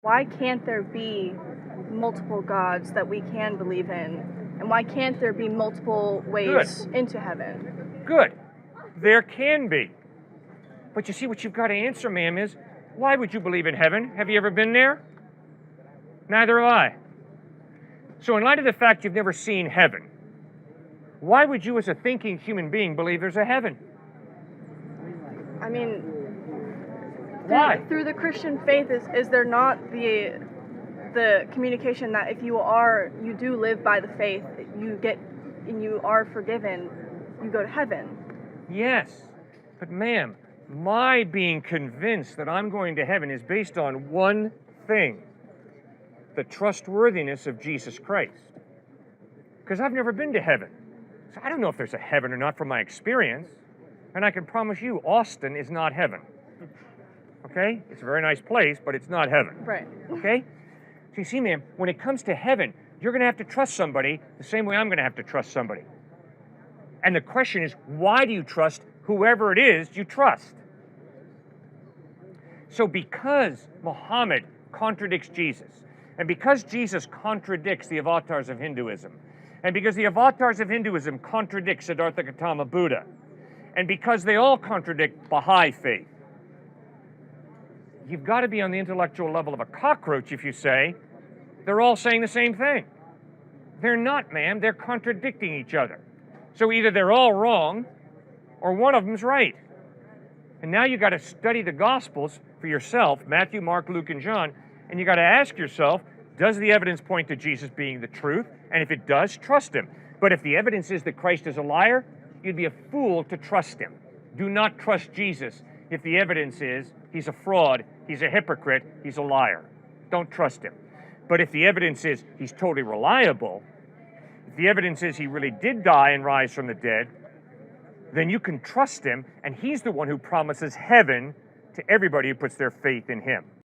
Why can't there be multiple gods that we can believe in? And why can't there be multiple ways into heaven? Good. There can be. But you see, what you've got to answer, ma'am, is why would you believe in heaven? Have you ever been there? Neither have I. So in light of the fact you've never seen heaven, why would you as a thinking human being believe there's a heaven? I mean, why? Through the Christian faith, is there not the communication that if you do live by the faith, you are forgiven, you go to heaven? Yes, but ma'am, my being convinced that I'm going to heaven is based on one thing: the trustworthiness of Jesus Christ. Because I've never been to heaven. So I don't know if there's a heaven or not from my experience. And I can promise you, Austin is not heaven. Okay? It's a very nice place, but it's not heaven. Right. Okay? So you see, ma'am, when it comes to heaven, you're going to have to trust somebody the same way I'm going to have to trust somebody. And the question is, why do you trust whoever it is you trust? So because Muhammad contradicts Jesus, and because Jesus contradicts the avatars of Hinduism, and because the avatars of Hinduism contradict Siddhartha Gautama Buddha, and because they all contradict Baha'i faith, you've got to be on the intellectual level of a cockroach if you say they're all saying the same thing. They're not, ma'am. They're contradicting each other. So either they're all wrong or one of them's right. And now you've got to study the Gospels for yourself, Matthew, Mark, Luke, and John, and you've got to ask yourself, does the evidence point to Jesus being the truth? And if it does, trust him. But if the evidence is that Christ is a liar, you'd be a fool to trust him. Do not trust Jesus if the evidence is he's a fraud, he's a hypocrite, he's a liar. Don't trust him. But if the evidence is he's totally reliable, if the evidence is he really did die and rise from the dead, then you can trust him, and he's the one who promises heaven to everybody who puts their faith in him.